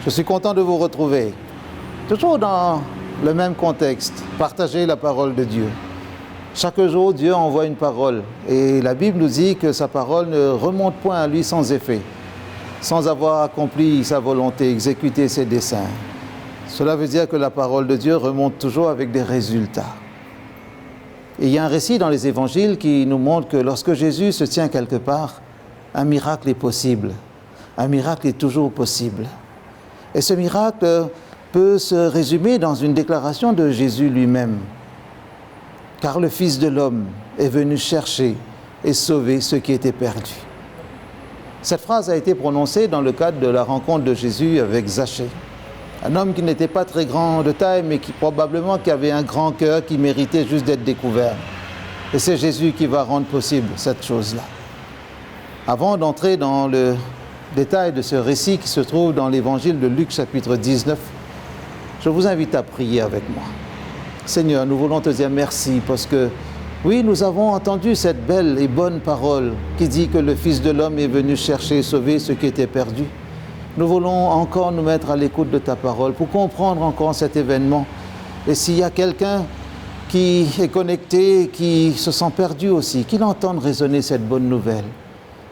Je suis content de vous retrouver. Toujours dans le même contexte, partager la parole de Dieu. Chaque jour, Dieu envoie une parole. Et la Bible nous dit que sa parole ne remonte point à lui sans effet, sans avoir accompli sa volonté, exécuté ses desseins. Cela veut dire que la parole de Dieu remonte toujours avec des résultats. Et il y a un récit dans les évangiles qui nous montre que lorsque Jésus se tient quelque part, un miracle est possible. Un miracle est toujours possible. Et ce miracle peut se résumer dans une déclaration de Jésus lui-même. Car le Fils de l'homme est venu chercher et sauver ceux qui étaient perdus. Cette phrase a été prononcée dans le cadre de la rencontre de Jésus avec Zachée. Un homme qui n'était pas très grand de taille, mais qui probablement avait un grand cœur qui méritait juste d'être découvert. Et c'est Jésus qui va rendre possible cette chose-là. Avant d'entrer dans le détail de ce récit qui se trouve dans l'évangile de Luc chapitre 19, je vous invite à prier avec moi. Seigneur, nous voulons te dire merci parce que, oui, nous avons entendu cette belle et bonne parole qui dit que le Fils de l'homme est venu chercher et sauver ceux qui étaient perdus. Nous voulons encore nous mettre à l'écoute de ta parole pour comprendre encore cet événement. Et s'il y a quelqu'un qui est connecté, qui se sent perdu aussi, qu'il entende résonner cette bonne nouvelle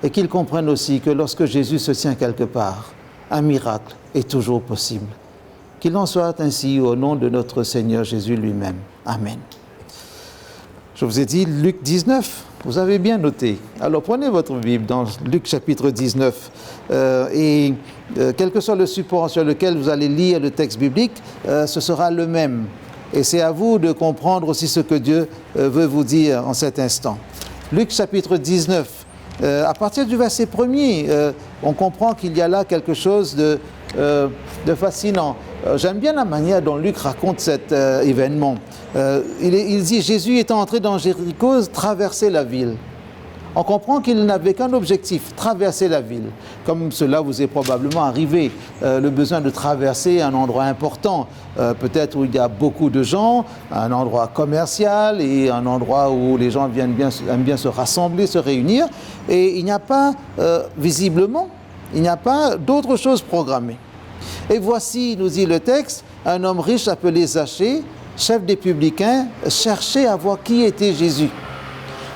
et qu'il comprenne aussi que lorsque Jésus se tient quelque part, un miracle est toujours possible. Qu'il en soit ainsi au nom de notre Seigneur Jésus lui-même. Amen. Je vous ai dit Luc 19, vous avez bien noté. Alors prenez votre Bible dans Luc chapitre 19 quel que soit le support sur lequel vous allez lire le texte biblique, ce sera le même. Et c'est à vous de comprendre aussi ce que Dieu veut vous dire en cet instant. Luc chapitre 19, à partir du verset 1er, on comprend qu'il y a là quelque chose de fascinant. J'aime bien la manière dont Luc raconte cet événement. Il dit « Jésus étant entré dans Jéricho, traversait la ville ». On comprend qu'il n'avait qu'un objectif, traverser la ville. Comme cela vous est probablement arrivé, le besoin de traverser un endroit important, peut-être où il y a beaucoup de gens, un endroit commercial et un endroit où les gens aiment bien se rassembler, se réunir. Et il n'y a pas, visiblement, il n'y a pas d'autre chose programmée. Et voici, nous dit le texte, un homme riche appelé Zachée, chef des publicains, cherchait à voir qui était Jésus.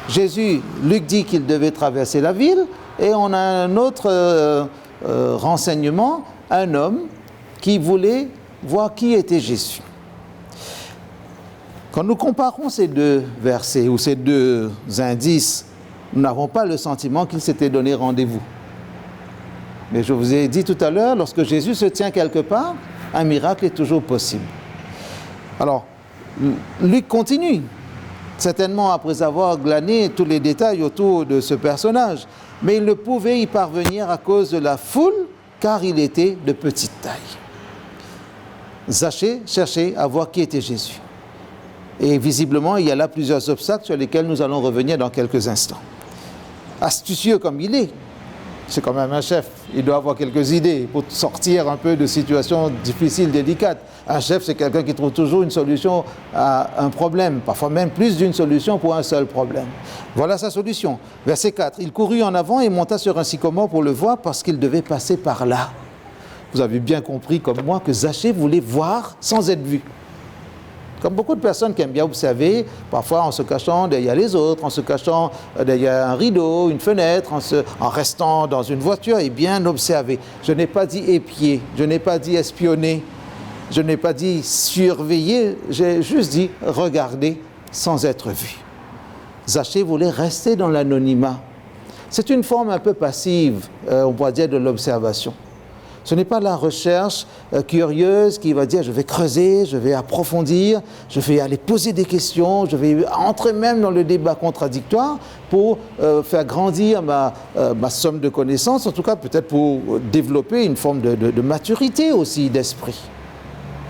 Jésus, Luc dit qu'il devait traverser la ville, et on a un autre renseignement, un homme qui voulait voir qui était Jésus. Quand nous comparons ces deux versets ou ces deux indices, nous n'avons pas le sentiment qu'il s'était donné rendez-vous. Mais je vous ai dit tout à l'heure, lorsque Jésus se tient quelque part, un miracle est toujours possible. Alors, Luc continue, certainement après avoir glané tous les détails autour de ce personnage, mais il ne pouvait y parvenir à cause de la foule, car il était de petite taille. Zachée cherchait à voir qui était Jésus. Et visiblement, il y a là plusieurs obstacles sur lesquels nous allons revenir dans quelques instants. Astucieux comme il est, c'est quand même un chef, il doit avoir quelques idées pour sortir un peu de situations difficiles, délicates. Un chef, c'est quelqu'un qui trouve toujours une solution à un problème, parfois même plus d'une solution pour un seul problème. Voilà sa solution. Verset 4, il courut en avant et monta sur un sycomore pour le voir parce qu'il devait passer par là. Vous avez bien compris comme moi que Zachée voulait voir sans être vu. Comme beaucoup de personnes qui aiment bien observer, parfois en se cachant derrière les autres, en se cachant derrière un rideau, une fenêtre, en restant dans une voiture et bien observer. Je n'ai pas dit épier, je n'ai pas dit espionner, je n'ai pas dit surveiller, j'ai juste dit regarder sans être vu. Zachée voulait rester dans l'anonymat. C'est une forme un peu passive, on pourrait dire, de l'observation. Ce n'est pas la recherche curieuse qui va dire je vais creuser, je vais approfondir, je vais aller poser des questions, je vais entrer même dans le débat contradictoire pour faire grandir ma somme de connaissances, en tout cas peut-être pour développer une forme de maturité aussi d'esprit.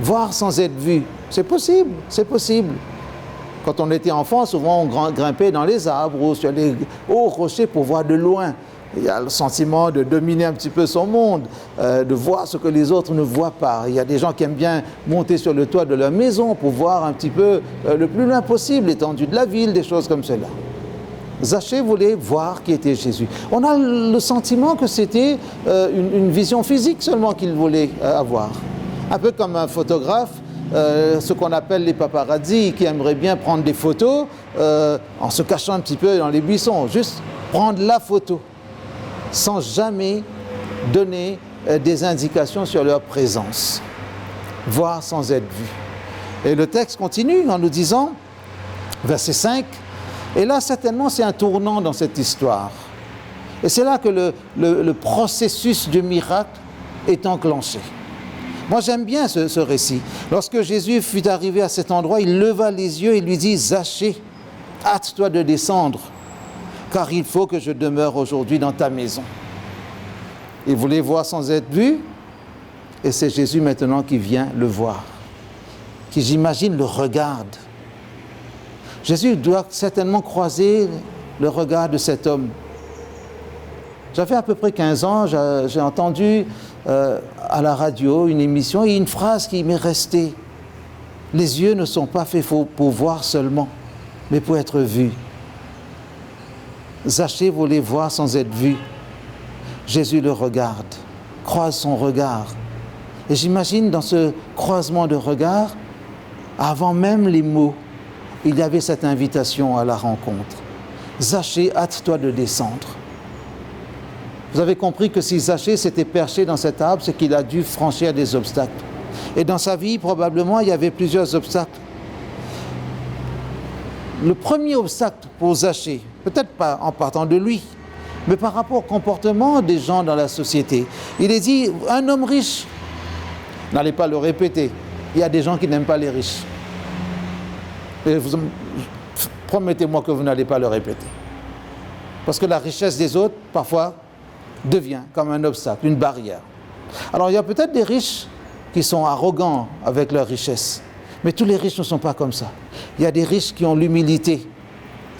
Voir sans être vu, c'est possible, c'est possible. Quand on était enfant, souvent on grimpait dans les arbres ou sur les hauts rochers pour voir de loin. Il y a le sentiment de dominer un petit peu son monde, de voir ce que les autres ne voient pas. Il y a des gens qui aiment bien monter sur le toit de leur maison pour voir un petit peu le plus loin possible l'étendue de la ville, des choses comme cela. Zachée voulait voir qui était Jésus. On a le sentiment que c'était une vision physique seulement qu'il voulait avoir. Un peu comme un photographe, ce qu'on appelle les paparazzi, qui aimeraient bien prendre des photos en se cachant un petit peu dans les buissons. Juste prendre la photo, sans jamais donner des indications sur leur présence. Voir sans être vu. Et le texte continue en nous disant, verset 5, et là certainement c'est un tournant dans cette histoire. Et c'est là que le processus du miracle est enclenché. Moi j'aime bien ce récit. Lorsque Jésus fut arrivé à cet endroit, il leva les yeux et lui dit, Zachée, hâte-toi de descendre, car il faut que je demeure aujourd'hui dans ta maison. Il voulait voir sans être vu, et c'est Jésus maintenant qui vient le voir, qui j'imagine le regarde. Jésus doit certainement croiser le regard de cet homme. J'avais à peu près 15 ans, j'ai entendu à la radio une émission et une phrase qui m'est restée. Les yeux ne sont pas faits pour voir seulement, mais pour être vus. Zachée voulait voir sans être vu. Jésus le regarde, croise son regard. Et j'imagine dans ce croisement de regard, avant même les mots, il y avait cette invitation à la rencontre. Zachée, hâte-toi de descendre. Vous avez compris que si Zachée s'était perché dans cet arbre, c'est qu'il a dû franchir des obstacles. Et dans sa vie, probablement, il y avait plusieurs obstacles. Le premier obstacle pour Zachée, peut-être pas en partant de lui, mais par rapport au comportement des gens dans la société. Il est dit, un homme riche, n'allez pas le répéter, il y a des gens qui n'aiment pas les riches. Et promettez-moi que vous n'allez pas le répéter. Parce que la richesse des autres, parfois, devient comme un obstacle, une barrière. Alors il y a peut-être des riches qui sont arrogants avec leur richesse, mais tous les riches ne sont pas comme ça. Il y a des riches qui ont l'humilité,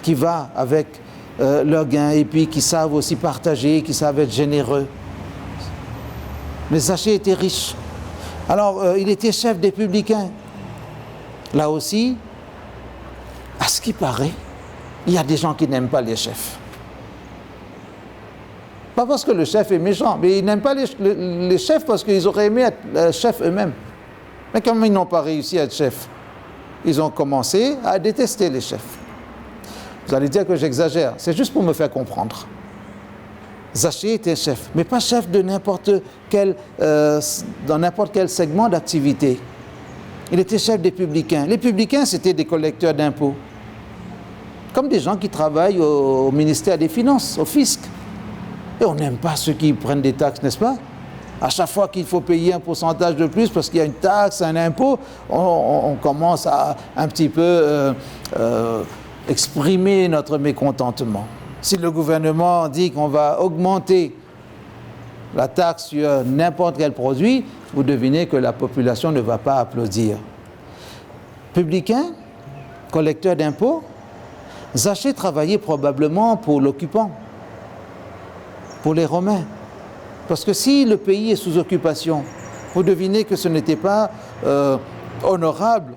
qui va avec leurs gains, et puis qui savent aussi partager, qui savent être généreux. Mais Zachée était riche. Alors il était chef des publicains. Là aussi, à ce qui paraît, il y a des gens qui n'aiment pas les chefs. Pas parce que le chef est méchant, mais ils n'aiment pas les chefs parce qu'ils auraient aimé être chefs eux-mêmes. Mais comme ils n'ont pas réussi à être chefs, ils ont commencé à détester les chefs. Vous allez dire que j'exagère, c'est juste pour me faire comprendre. Zachée était chef, mais pas chef de dans n'importe quel segment d'activité. Il était chef des publicains. Les publicains, c'était des collecteurs d'impôts. Comme des gens qui travaillent au ministère des Finances, au fisc. Et on n'aime pas ceux qui prennent des taxes, n'est-ce pas? À chaque fois qu'il faut payer un pourcentage de plus parce qu'il y a une taxe, un impôt, on commence à un petit peu exprimer notre mécontentement. Si le gouvernement dit qu'on va augmenter la taxe sur n'importe quel produit, vous devinez que la population ne va pas applaudir. Publicain, collecteur d'impôts, Zachée travaillait probablement pour l'occupant, pour les Romains. Parce que si le pays est sous occupation, vous devinez que ce n'était pas honorable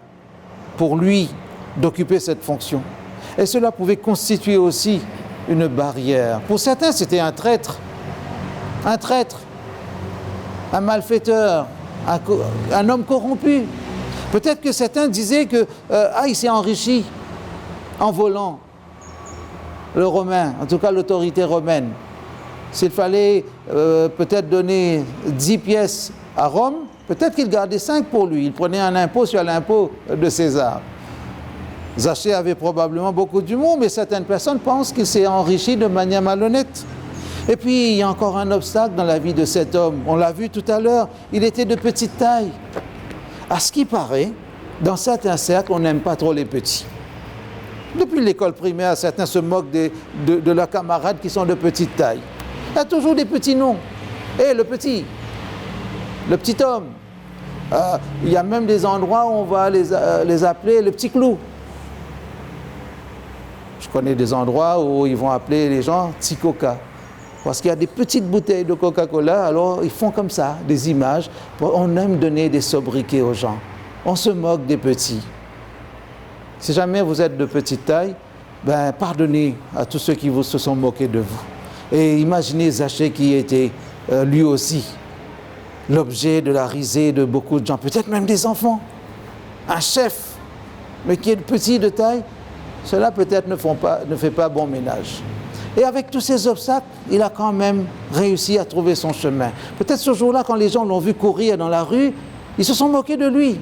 pour lui d'occuper cette fonction. Et cela pouvait constituer aussi une barrière. Pour certains, c'était un traître, un malfaiteur, un homme corrompu. Peut-être que certains disaient que il s'est enrichi en volant le Romain, en tout cas l'autorité romaine. S'il fallait peut-être donner 10 pièces à Rome, peut-être qu'il gardait 5 pour lui. Il prenait un impôt sur l'impôt de César. Zachée avait probablement beaucoup d'humour, mais certaines personnes pensent qu'il s'est enrichi de manière malhonnête. Et puis, il y a encore un obstacle dans la vie de cet homme. On l'a vu tout à l'heure, il était de petite taille. À ce qui paraît, dans certains cercles, on n'aime pas trop les petits. Depuis l'école primaire, certains se moquent de leurs camarades qui sont de petite taille. Il y a toujours des petits noms. Le petit homme. Il y a même des endroits où on va les appeler le petit clou. Je connais des endroits où ils vont appeler les gens petit coca. Parce qu'il y a des petites bouteilles de Coca-Cola, alors ils font comme ça, des images. On aime donner des sobriquets aux gens. On se moque des petits. Si jamais vous êtes de petite taille, pardonnez à tous ceux qui se sont moqués de vous. Et imaginez Zachée qui était lui aussi l'objet de la risée de beaucoup de gens, peut-être même des enfants. Un chef, mais qui est petit de taille, cela peut-être ne fait pas bon ménage. Et avec tous ces obstacles, il a quand même réussi à trouver son chemin. Peut-être ce jour-là, quand les gens l'ont vu courir dans la rue, ils se sont moqués de lui.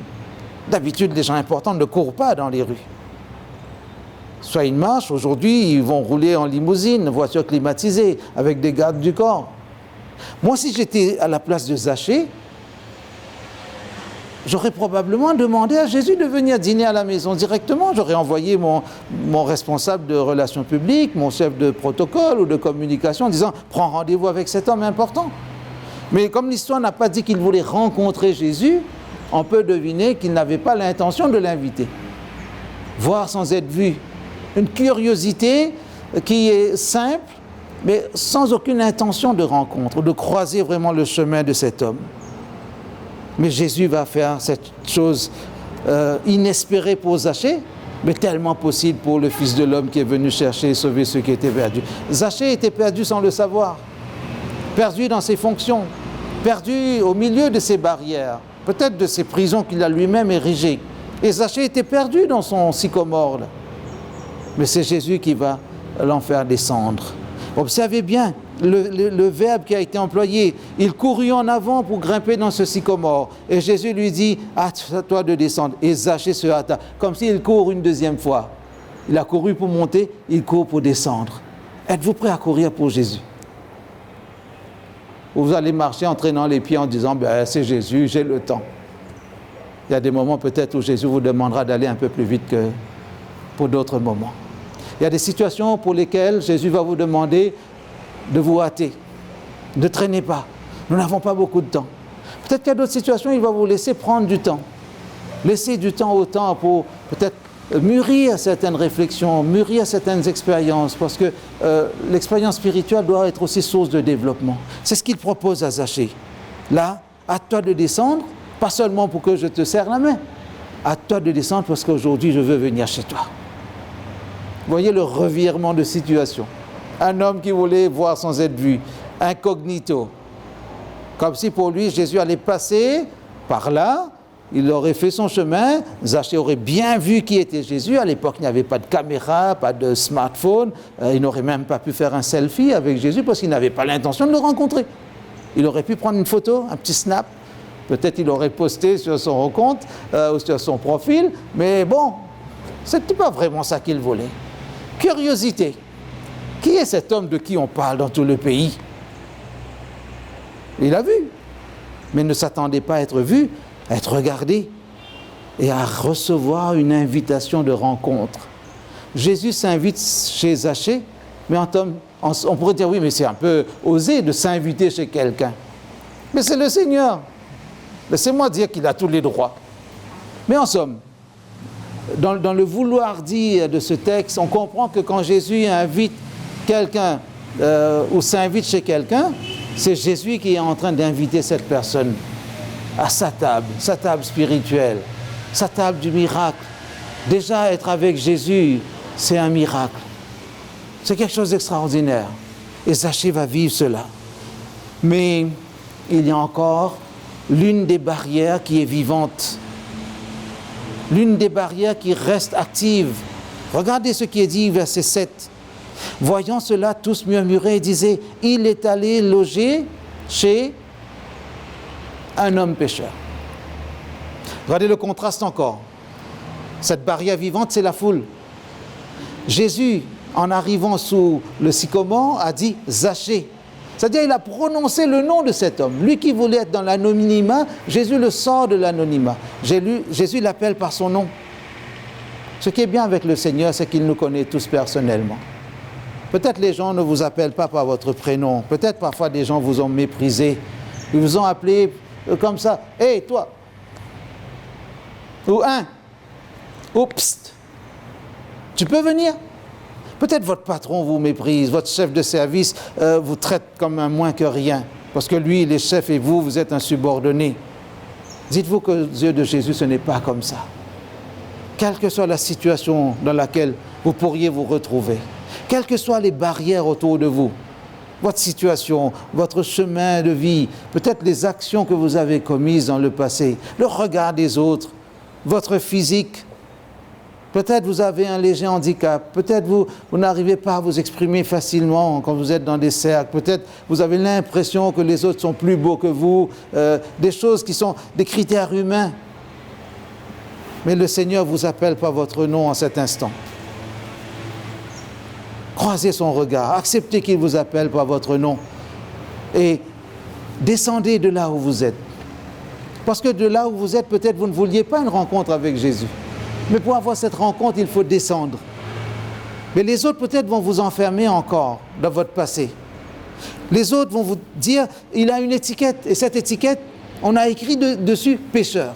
D'habitude, les gens importants ne courent pas dans les rues. Soit ils marchent, aujourd'hui, ils vont rouler en limousine, voiture climatisée, avec des gardes du corps. Moi, si j'étais à la place de Zachée, j'aurais probablement demandé à Jésus de venir dîner à la maison directement. J'aurais envoyé mon responsable de relations publiques, mon chef de protocole ou de communication en disant « Prends rendez-vous avec cet homme important ». Mais comme l'histoire n'a pas dit qu'il voulait rencontrer Jésus, on peut deviner qu'il n'avait pas l'intention de l'inviter. Voir sans être vu. Une curiosité qui est simple, mais sans aucune intention de rencontre, de croiser vraiment le chemin de cet homme. Mais Jésus va faire cette chose inespérée pour Zachée, mais tellement possible pour le Fils de l'homme qui est venu chercher et sauver ceux qui étaient perdus. Zachée était perdu sans le savoir, perdu dans ses fonctions, perdu au milieu de ses barrières, peut-être de ses prisons qu'il a lui-même érigées. Et Zachée était perdu dans son sycomore. Mais c'est Jésus qui va l'en faire descendre. Observez bien le verbe qui a été employé. Il courut en avant pour grimper dans ce sycomore. Et Jésus lui dit, hâte-toi de descendre. Et Zachée se hâta, comme s'il court une deuxième fois. Il a couru pour monter, il court pour descendre. Êtes-vous prêt à courir pour Jésus? Ou vous allez marcher en traînant les pieds en disant, c'est Jésus, j'ai le temps. Il y a des moments peut-être où Jésus vous demandera d'aller un peu plus vite que pour d'autres moments. Il y a des situations pour lesquelles Jésus va vous demander de vous hâter. Ne traînez pas. Nous n'avons pas beaucoup de temps. Peut-être qu'il y a d'autres situations, il va vous laisser prendre du temps. Laissez du temps au temps pour peut-être mûrir certaines réflexions, mûrir certaines expériences, parce que l'expérience spirituelle doit être aussi source de développement. C'est ce qu'il propose à Zachée. Là, hâte-toi de descendre, pas seulement pour que je te serre la main. Hâte-toi de descendre parce qu'aujourd'hui, je veux venir chez toi. Vous voyez le revirement de situation. Un homme qui voulait voir sans être vu, incognito. Comme si pour lui, Jésus allait passer par là, il aurait fait son chemin, Zachée aurait bien vu qui était Jésus. À l'époque, il n'y avait pas de caméra, pas de smartphone. Il n'aurait même pas pu faire un selfie avec Jésus parce qu'il n'avait pas l'intention de le rencontrer. Il aurait pu prendre une photo, un petit snap. Peut-être il aurait posté sur son compte ou sur son profil. Mais bon, ce n'était pas vraiment ça qu'il voulait. Curiosité. Qui est cet homme de qui on parle dans tout le pays? Il a vu, mais ne s'attendait pas à être vu, à être regardé et à recevoir une invitation de rencontre. Jésus s'invite chez Zachée, mais on pourrait dire oui, mais c'est un peu osé de s'inviter chez quelqu'un. Mais c'est le Seigneur. Laissez-moi dire qu'il a tous les droits. Mais en somme, dans le vouloir dire de ce texte, on comprend que quand Jésus invite quelqu'un ou s'invite chez quelqu'un, c'est Jésus qui est en train d'inviter cette personne à sa table spirituelle, sa table du miracle. Déjà être avec Jésus, c'est un miracle. C'est quelque chose d'extraordinaire. Et Zachée va vivre cela. Mais il y a encore l'une des barrières qui est vivante. L'une des barrières qui reste active. Regardez ce qui est dit, verset 7. Voyant cela, tous murmuraient et disaient, il est allé loger chez un homme pécheur. Regardez le contraste encore. Cette barrière vivante, c'est la foule. Jésus, en arrivant sous le sycomore, a dit Zachée. C'est-à-dire, il a prononcé le nom de cet homme. Lui qui voulait être dans l'anonymat, Jésus le sort de l'anonymat. Jésus l'appelle par son nom. Ce qui est bien avec le Seigneur, c'est qu'il nous connaît tous personnellement. Peut-être les gens ne vous appellent pas par votre prénom. Peut-être parfois des gens vous ont méprisé. Ils vous ont appelé comme ça. « Hé, toi !» Ou « Un !» ou « Psst !» Tu peux venir ? Peut-être votre patron vous méprise, votre chef de service vous traite comme un moins que rien, parce que lui, il est chef et vous, vous êtes un subordonné. Dites-vous que aux yeux de Jésus, ce n'est pas comme ça. quelle que soit la situation dans laquelle vous pourriez vous retrouver, quelles que soient les barrières autour de vous, votre situation, votre chemin de vie, peut-être les actions que vous avez commises dans le passé, le regard des autres, votre physique. Peut-être vous avez un léger handicap, peut-être vous n'arrivez pas à vous exprimer facilement quand vous êtes dans des cercles, peut-être vous avez l'impression que les autres sont plus beaux que vous, des choses qui sont des critères humains. Mais le Seigneur vous appelle par votre nom en cet instant. Croisez son regard, acceptez qu'il vous appelle par votre nom et descendez de là où vous êtes. Parce que de là où vous êtes, peut-être vous ne vouliez pas une rencontre avec Jésus. Mais pour avoir cette rencontre, il faut descendre. Mais les autres peut-être vont vous enfermer encore dans votre passé. Les autres vont vous dire, il a une étiquette, et cette étiquette, on a écrit dessus « pécheur ».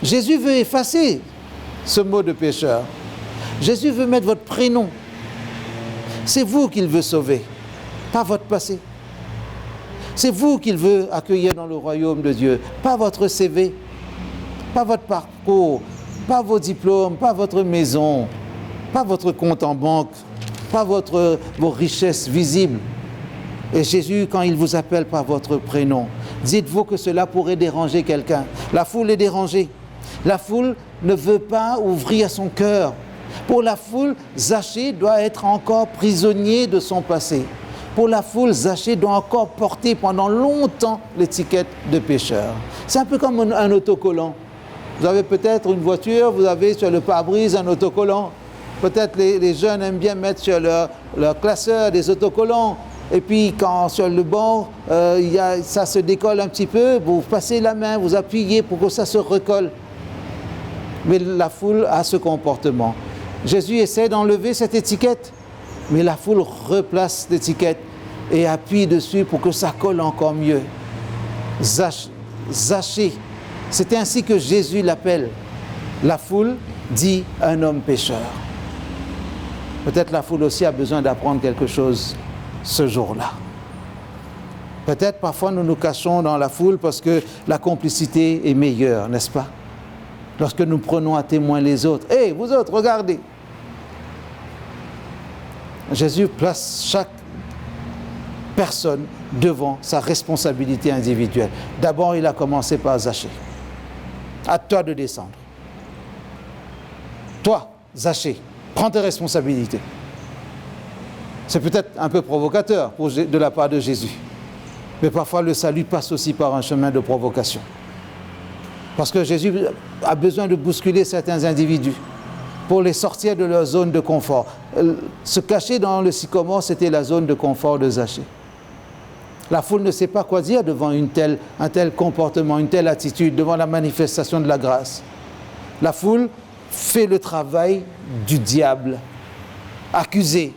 Jésus veut effacer ce mot de pécheur. Jésus veut mettre votre prénom. C'est vous qu'il veut sauver, pas votre passé. C'est vous qu'il veut accueillir dans le royaume de Dieu, pas votre CV. Pas votre parcours, pas vos diplômes, pas votre maison, pas votre compte en banque, pas vos richesses visibles. Et Jésus, quand il vous appelle par votre prénom, dites-vous que cela pourrait déranger quelqu'un. La foule est dérangée. La foule ne veut pas ouvrir son cœur. Pour la foule, Zachée doit être encore prisonnier de son passé. Pour la foule, Zachée doit encore porter pendant longtemps l'étiquette de pécheur. C'est un peu comme un autocollant. Vous avez peut-être une voiture, vous avez sur le pare-brise un autocollant. Peut-être les jeunes aiment bien mettre sur leur classeur des autocollants. Et puis quand sur le bord, ça se décolle un petit peu, vous passez la main, vous appuyez pour que ça se recolle. Mais la foule a ce comportement. Jésus essaie d'enlever cette étiquette, mais la foule replace l'étiquette et appuie dessus pour que ça colle encore mieux. Zachée. C'est ainsi que Jésus l'appelle. La foule dit un homme pécheur. Peut-être la foule aussi a besoin d'apprendre quelque chose ce jour-là. Peut-être parfois nous nous cachons dans la foule parce que la complicité est meilleure, n'est-ce pas? Lorsque nous prenons à témoin les autres. « Hé, vous autres, regardez !» Jésus place chaque personne devant sa responsabilité individuelle. D'abord, il a commencé par Zachée. À toi de descendre. Toi, Zachée, prends tes responsabilités. C'est peut-être un peu provocateur de la part de Jésus. Mais parfois le salut passe aussi par un chemin de provocation. Parce que Jésus a besoin de bousculer certains individus pour les sortir de leur zone de confort. Se cacher dans le sycomore, c'était la zone de confort de Zachée. La foule ne sait pas quoi dire devant un tel comportement, une telle attitude, devant la manifestation de la grâce. La foule fait le travail du diable, accusé,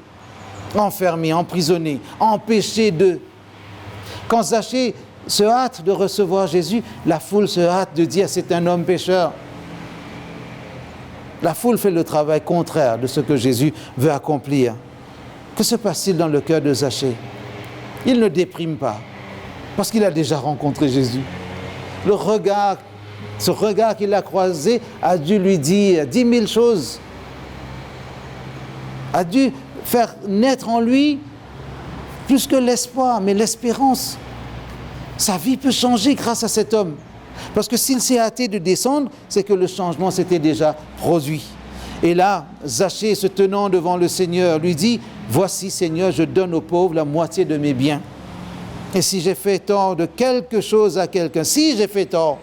enfermé, emprisonné, empêché de. Quand Zachée se hâte de recevoir Jésus, la foule se hâte de dire c'est un homme pécheur. La foule fait le travail contraire de ce que Jésus veut accomplir. Que se passe-t-il dans le cœur de Zachée? Il ne déprime pas, parce qu'il a déjà rencontré Jésus. Ce regard qu'il a croisé a dû lui dire 10 000 choses, a dû faire naître en lui plus que l'espoir, mais l'espérance. Sa vie peut changer grâce à cet homme. Parce que s'il s'est hâté de descendre, c'est que le changement s'était déjà produit. Et là, Zachée, se tenant devant le Seigneur, lui dit « Voici, Seigneur, je donne aux pauvres la moitié de mes biens. Et si j'ai fait tort de quelque chose à quelqu'un, si j'ai fait tort,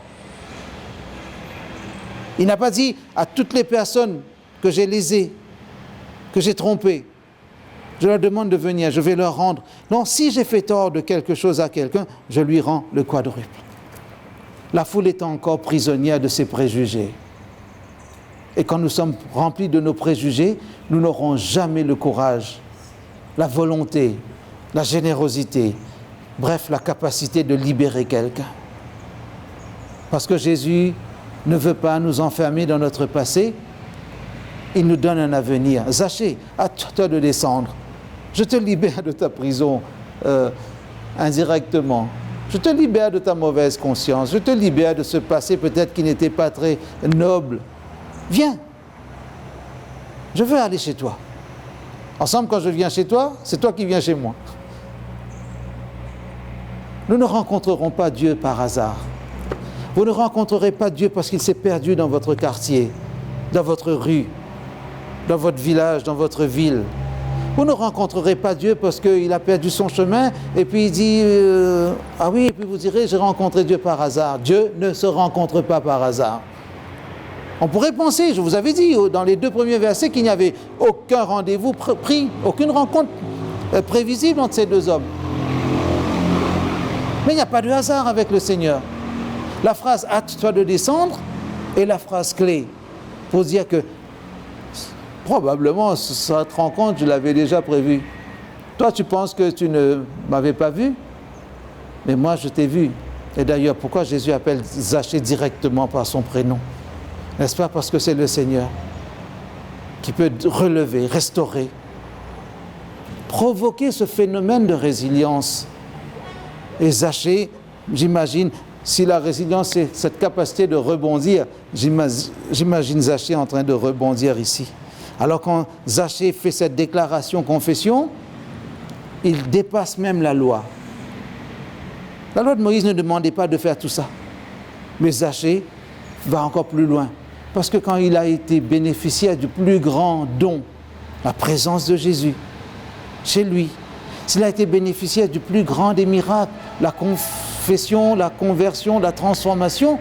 il n'a pas dit à toutes les personnes que j'ai lésées, que j'ai trompées, je leur demande de venir, je vais leur rendre. Non, si j'ai fait tort de quelque chose à quelqu'un, je lui rends le quadruple. » La foule est encore prisonnière de ses préjugés. Et quand nous sommes remplis de nos préjugés, nous n'aurons jamais le courage, la volonté, la générosité, bref, la capacité de libérer quelqu'un. Parce que Jésus ne veut pas nous enfermer dans notre passé, il nous donne un avenir. Zachée, à toi de descendre. Je te libère de ta prison indirectement. Je te libère de ta mauvaise conscience. Je te libère de ce passé peut-être qui n'était pas très noble. Viens. Je veux aller chez toi. Ensemble, quand je viens chez toi, c'est toi qui viens chez moi. Nous ne rencontrerons pas Dieu par hasard. Vous ne rencontrerez pas Dieu parce qu'il s'est perdu dans votre quartier, dans votre rue, dans votre village, dans votre ville. Vous ne rencontrerez pas Dieu parce qu'il a perdu son chemin et puis il dit ah oui, et puis vous direz j'ai rencontré Dieu par hasard. Dieu ne se rencontre pas par hasard. On pourrait penser, je vous avais dit dans les 2 premiers versets qu'il n'y avait aucun rendez-vous pris, aucune rencontre prévisible entre ces 2 hommes. Mais il n'y a pas de hasard avec le Seigneur. La phrase « hâte-toi de descendre » est la phrase clé pour dire que probablement cette rencontre, je l'avais déjà prévue. Toi, tu penses que tu ne m'avais pas vu, mais moi, je t'ai vu. Et d'ailleurs, pourquoi Jésus appelle Zachée directement par son prénom? N'est-ce pas parce que c'est le Seigneur qui peut relever, restaurer, provoquer ce phénomène de résilience. Et Zachée, j'imagine, si la résilience c'est cette capacité de rebondir, j'imagine Zachée en train de rebondir ici. Alors quand Zachée fait cette déclaration, confession, il dépasse même la loi. La loi de Moïse ne demandait pas de faire tout ça. Mais Zachée va encore plus loin. Parce que quand il a été bénéficiaire du plus grand don, la présence de Jésus, chez lui, s'il a été bénéficiaire du plus grand des miracles, la confession, la conversion, la transformation,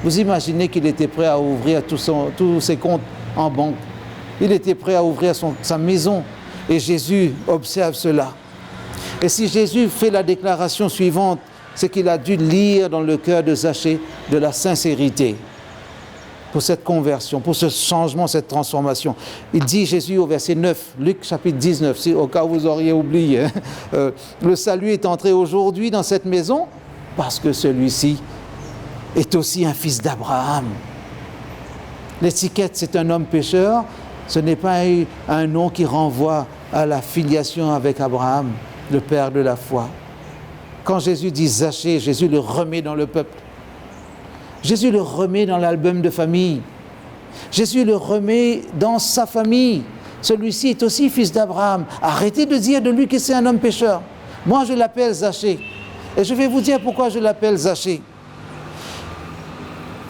vous imaginez qu'il était prêt à ouvrir tous ses comptes en banque. Il était prêt à ouvrir sa maison. Et Jésus observe cela. Et si Jésus fait la déclaration suivante, c'est qu'il a dû lire dans le cœur de Zachée de la sincérité pour cette conversion, pour ce changement, cette transformation. Il dit, Jésus, au verset 9, Luc chapitre 19, si au cas où vous auriez oublié, le salut est entré aujourd'hui dans cette maison parce que celui-ci est aussi un fils d'Abraham. L'étiquette, c'est un homme pécheur, ce n'est pas un nom qui renvoie à la filiation avec Abraham, le père de la foi. Quand Jésus dit Zachée, Jésus le remet dans le peuple. Jésus le remet dans l'album de famille. Jésus le remet dans sa famille. Celui-ci est aussi fils d'Abraham. Arrêtez de dire de lui que c'est un homme pécheur. Moi, je l'appelle Zachée. Et je vais vous dire pourquoi je l'appelle Zachée.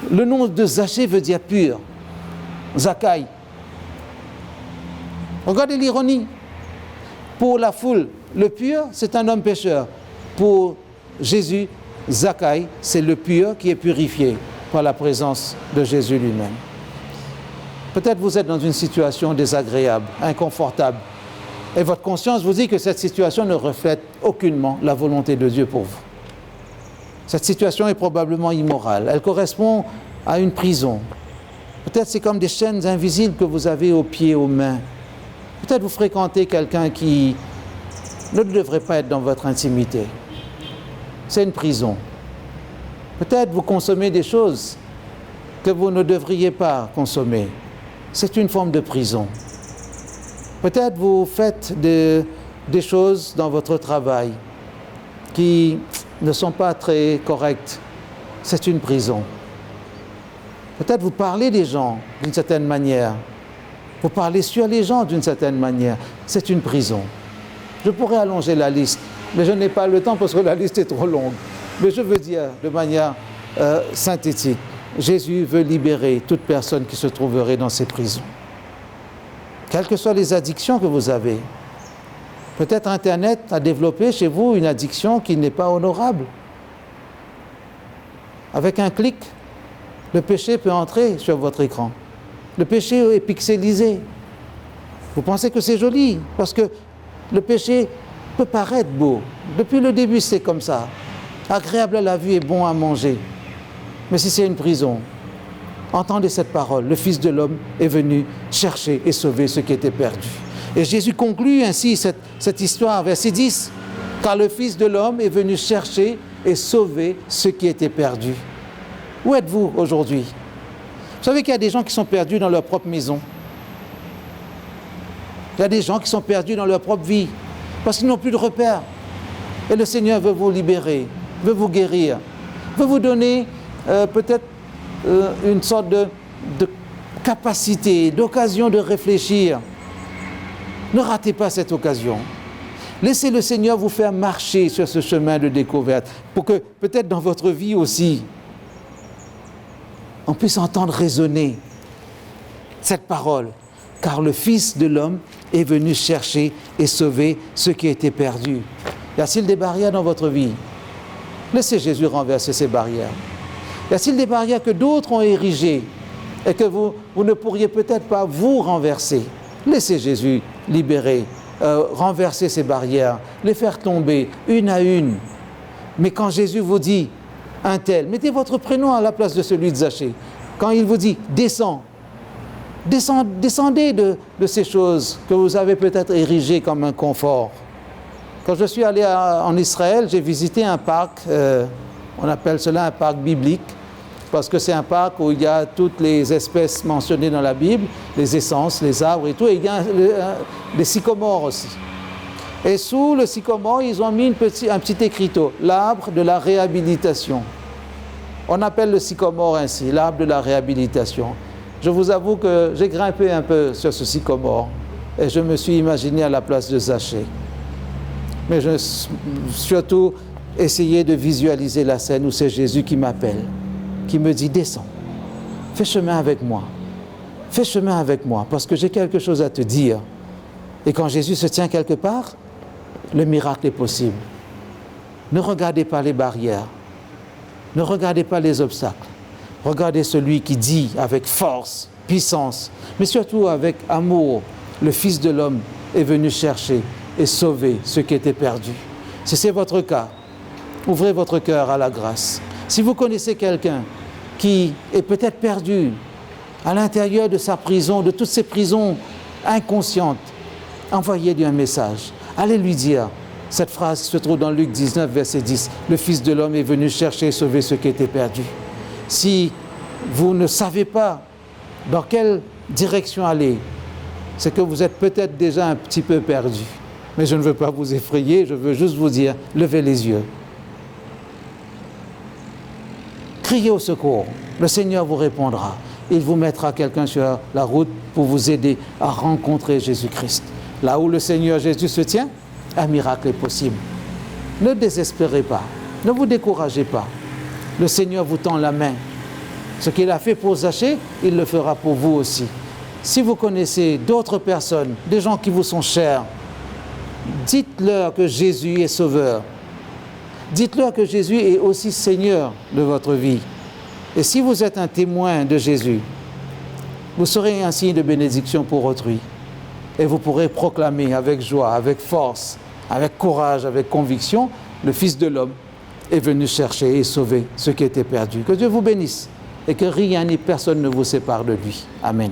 Le nom de Zachée veut dire pur. Zachaï. Regardez l'ironie. Pour la foule, le pur, c'est un homme pécheur. Pour Jésus, Zachaï, c'est le pur qui est purifié par la présence de Jésus lui-même. Peut-être vous êtes dans une situation désagréable, inconfortable, et votre conscience vous dit que cette situation ne reflète aucunement la volonté de Dieu pour vous. Cette situation est probablement immorale, elle correspond à une prison. Peut-être c'est comme des chaînes invisibles que vous avez aux pieds, aux mains. Peut-être vous fréquentez quelqu'un qui ne devrait pas être dans votre intimité. C'est une prison. Peut-être vous consommez des choses que vous ne devriez pas consommer. C'est une forme de prison. Peut-être vous faites des choses dans votre travail qui ne sont pas très correctes. C'est une prison. Peut-être vous parlez des gens d'une certaine manière. Vous parlez sur les gens d'une certaine manière. C'est une prison. Je pourrais allonger la liste. Mais je n'ai pas le temps parce que la liste est trop longue. Mais je veux dire de manière synthétique, Jésus veut libérer toute personne qui se trouverait dans ces prisons. Quelles que soient les addictions que vous avez. Peut-être Internet a développé chez vous une addiction qui n'est pas honorable. Avec un clic, le péché peut entrer sur votre écran. Le péché est pixelisé. Vous pensez que c'est joli parce que le péché peut paraître beau. Depuis le début, c'est comme ça. Agréable à la vue et bon à manger. Mais si c'est une prison, entendez cette parole. Le Fils de l'homme est venu chercher et sauver ce qui était perdu. Et Jésus conclut ainsi cette histoire, verset 10. Car le Fils de l'homme est venu chercher et sauver ce qui était perdu. Où êtes-vous aujourd'hui? Vous savez qu'il y a des gens qui sont perdus dans leur propre maison. Il y a des gens qui sont perdus dans leur propre vie. Parce qu'ils n'ont plus de repères. Et le Seigneur veut vous libérer, veut vous guérir, veut vous donner peut-être une sorte de capacité, d'occasion de réfléchir. Ne ratez pas cette occasion. Laissez le Seigneur vous faire marcher sur ce chemin de découverte pour que peut-être dans votre vie aussi, on puisse entendre résonner cette parole. Car le Fils de l'homme est venu chercher et sauver ceux qui étaient perdus. Y a-t-il des barrières dans votre vie? Laissez Jésus renverser ces barrières. Y a-t-il des barrières que d'autres ont érigées et que vous ne pourriez peut-être pas vous renverser? Laissez Jésus libérer, renverser ces barrières, les faire tomber une à une. Mais quand Jésus vous dit un tel, mettez votre prénom à la place de celui de Zachée. Quand il vous dit descends, descendez de ces choses que vous avez peut-être érigées comme un confort. Quand je suis allé en Israël, j'ai visité un parc, on appelle cela un parc biblique, parce que c'est un parc où il y a toutes les espèces mentionnées dans la Bible, les essences, les arbres et tout, et il y a des sycomores aussi. Et sous le sycomore, ils ont mis un petit écriteau, l'arbre de la réhabilitation. On appelle le sycomore ainsi, l'arbre de la réhabilitation. Je vous avoue que j'ai grimpé un peu sur ce sycomore et je me suis imaginé à la place de Zachée. Mais j'ai surtout essayé de visualiser la scène où c'est Jésus qui m'appelle, qui me dit « Descends, fais chemin avec moi, fais chemin avec moi parce que j'ai quelque chose à te dire. » Et quand Jésus se tient quelque part, le miracle est possible. Ne regardez pas les barrières, ne regardez pas les obstacles. Regardez celui qui dit avec force, puissance, mais surtout avec amour, le Fils de l'homme est venu chercher et sauver ceux qui étaient perdus. Si c'est votre cas, ouvrez votre cœur à la grâce. Si vous connaissez quelqu'un qui est peut-être perdu à l'intérieur de sa prison, de toutes ces prisons inconscientes, envoyez-lui un message. Allez lui dire, cette phrase se trouve dans Luc 19, verset 10, « Le Fils de l'homme est venu chercher et sauver ceux qui étaient perdus. » Si vous ne savez pas dans quelle direction aller, c'est que vous êtes peut-être déjà un petit peu perdu. Mais je ne veux pas vous effrayer, je veux juste vous dire, levez les yeux. Criez au secours, le Seigneur vous répondra. Il vous mettra quelqu'un sur la route pour vous aider à rencontrer Jésus-Christ. Là où le Seigneur Jésus se tient, un miracle est possible. Ne désespérez pas, ne vous découragez pas. Le Seigneur vous tend la main. Ce qu'il a fait pour Zachée, il le fera pour vous aussi. Si vous connaissez d'autres personnes, des gens qui vous sont chers, dites-leur que Jésus est sauveur. Dites-leur que Jésus est aussi Seigneur de votre vie. Et si vous êtes un témoin de Jésus, vous serez un signe de bénédiction pour autrui. Et vous pourrez proclamer avec joie, avec force, avec courage, avec conviction, le Fils de l'homme est venu chercher et sauver ceux qui étaient perdus. Que Dieu vous bénisse et que rien ni personne ne vous sépare de lui. Amen.